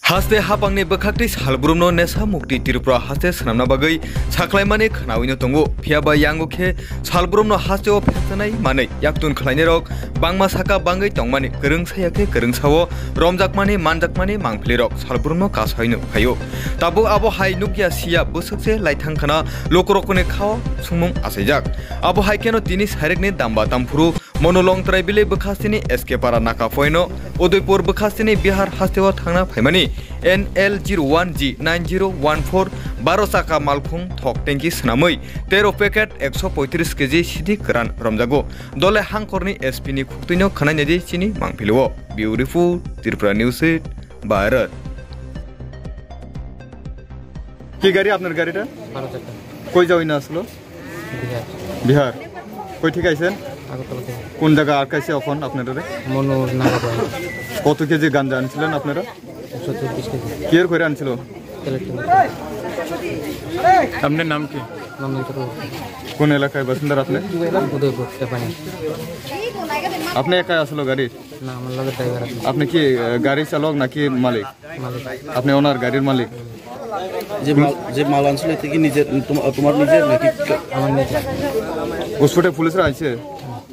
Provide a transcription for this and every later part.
Haste hapangni bakakti salbrumno nesa mukti Tripura haste sanamna bagai saklaimani khanawino tongo phiaba yangokhe salbrumno haste o phesanai manai yaktun khlaini rok bangma saka bangai tongmani kereng sayake kereng sawo romjakmani manjakmani mangphli rok salbrumno kasaino phayo tabo abo hai nukya sia busukse laithangkhana lokorokone khao sumung asaijak abo haikeno tini sarekni damba tamphuru monolong traibile bakhastini SK para naka foino Udaipur bakhastini Bihar hastewa thangna phaimani NL01G 9014 12 saka malkhung thok tenki snamoi 13 packet 135 kg sidi kran romjago dole hangkorni SP ni khuktuino khanai chini mangphilo beautiful Tripura News Bharat কি গাড়ি আপনার গাড়িটা কই যাওই না আসলো বিহার কই ঠিক আইছেন কোন জায়গা আটকাইছে এখন আপনারা মনোর নাগাবাই কত কেজি গাঁজা আনছিলেন আপনারা 120 কেজি কি এর কইরা আনছিল আপনার নাম কি কোন এলাকায় বাসিন্দা আপনি উদয়পুর টেপানি আপনি একাই আসলো গাড়ি না আমার লগে ড্রাইভার আছে আপনি কি গাড়ি চালক নাকি মালিক আপনি ওনার গাড়ির মালিক যে মাল আনছিল এতে কি নিজের তোমার নিজের নাকি আমার নিজের ওসপটে পুলিশরা আইছে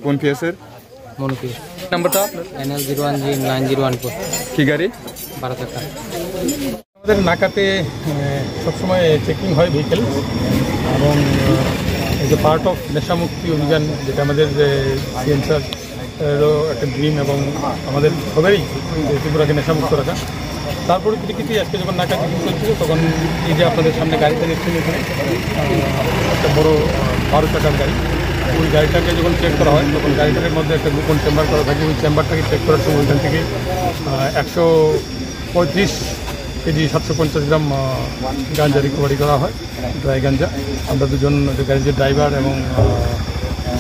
কোন পিএসের মনকি নাম্বারটা NL01G 9014 কি গাড়ি 12 চাকা আমাদের নাকাতে সবসময় চেকিং হয় ভেহিকেল এবং এজ এ পার্ট অফ নেশামুক্তি অভিযান যেটা আমাদের সিএনসারও একটা ড্রিম এবং আমাদের সবারই ত্রিপুরাকে নেশামুক্ত রাখা তারপরে কিছু আজকে যখন নাকা চেকিং চলছিল তখন এই যে আপনাদের সামনে গাড়িটা দেখছেন এখানে একটা বড় 12 চাকার গাড়ি ওই গাড়িটাকে যখন চেক করা হয় তখন গাড়িটার মধ্যে একটা গোপন চেম্বার করা থাকে ওই চেম্বারটাকে চেক করার সময় ওইখান থেকে 135 কেজি 750 গ্রাম গাঁজা রিকভারি করা হয় ড্রাই গাঁজা আমরা দুজন গাড়ির যে ড্রাইভার এবং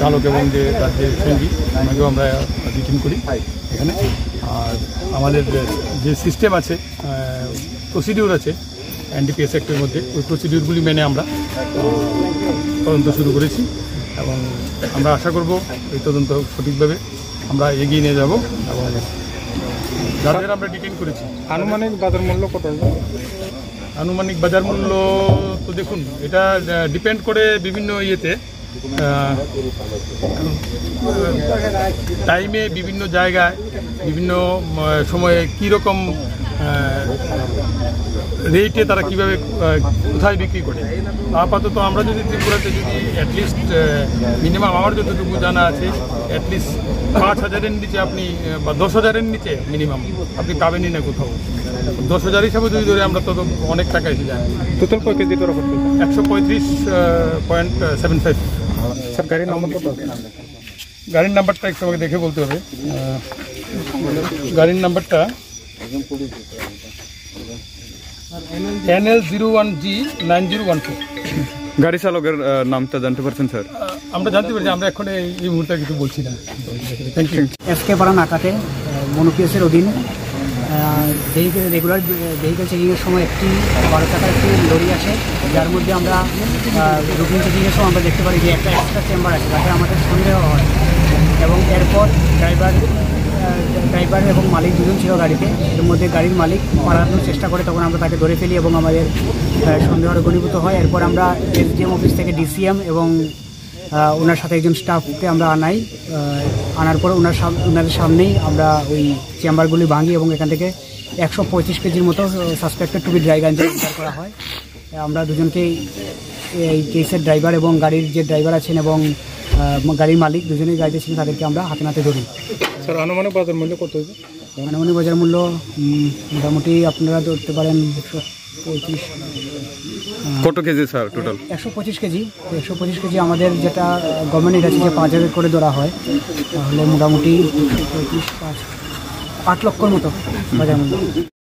চালক এবং যে তার যে সঙ্গী ওনাকেও আমরা ডিটেইন করি এখানে আর আমাদের যে সিস্টেম আছে প্রসিডিউর আছে NDPS অ্যাক্টের মধ্যে ওই প্রসিডিউরগুলি মেনে আমরা তদন্ত শুরু করেছি এবং আমরা আশা করব এই তদন্ত সঠিকভাবে আমরা এগিয়ে নিয়ে যাব এবং যাদের আমরা ডিটেইন করেছি আনুমানিক বাজার মূল্য কত আনুমানিক বাজার মূল্য তো দেখুন এটা ডিপেন্ড করে বিভিন্ন ইয়েতে টাইমে বিভিন্ন জায়গায় বিভিন্ন সময়ে কীরকম রেটে তারা কীভাবে কোথায় বিক্রি করে আপাতত আমরা যদি ত্রিপুরাতে যদি অ্যাটলিস্ট মিনিমাম আমার যতটুকু জানা আছে অ্যাটলিস্ট 5,000-এর নিচে আপনি বা 10,000-এর নিচে মিনিমাম আপনি পাবেনই না কোথাও 10,000 হিসাবে যদি ধরে আমরা তো অনেক টাকা এসে যায় টোটাল কয় কেজি তোরা করতে 135.75 স্যার গাড়ির নাম্বার কত গাড়ির নাম্বারটা একটু আমাকে দেখে বলতে হবে গাড়ির নাম্বারটা NL01G 9014 গাড়ি চালকের নামটা জানতে পারছেন স্যার আমরা জানতে পারছি আমরা এখন এই মুহূর্তে কিছু বলছি না থ্যাংক ইউ SK পাড়া নাকাতে মনোপিএসের অধীন রেগুলার ভেহিকেল চেকিংয়ের সময় একটি 12 চাকার একটি লরি আসে যার মধ্যে আমরা রুটিন চেকিংয়ের সময় আমরা দেখতে পারি যে একটা এক্সট্রা চেম্বার আছে যাতে আমাদের সন্দেহ হয় এবং এরপর ড্রাইভার এবং মালিক দুজন ছিল গাড়িতে এর মধ্যে গাড়ির মালিক পালানোর চেষ্টা করে তখন আমরা তাকে ধরে ফেলি এবং আমাদের সন্দেহ ঘনীভূত হয় এরপর আমরা SDM অফিস থেকে DCM এবং ওনার সাথে একজন স্টাফকে আমরা আনার পর ওনাদের সামনেই আমরা ওই চেম্বারগুলি ভাঙি এবং এখান থেকে 125 কেজির মতো সাসপেক্টেড টু বি ড্রাই গাঁজা উদ্ধার করা হয় আমরা দুজনকেই এই কেসের ড্রাইভার এবং গাড়ির যে ড্রাইভার আছেন এবং গাড়ির মালিক দুজনেই গাড়িতে ছিলেন তাদেরকে আমরা হাতে নাতে ধরি স্যার আনুমানিক বাজার মূল্য কত হবে আনুমানিক বাজার মূল্য মোটামুটি আপনারা ধরতে পারেন 35 কত KG sir total 125 KG 125 KG আমাদের যেটা গভর্নমেন্টের কাছে যে 5,000 করে ধরা হয় তাহলে মোটামুটি 8 লক্ষর মতো বাজার মূল্য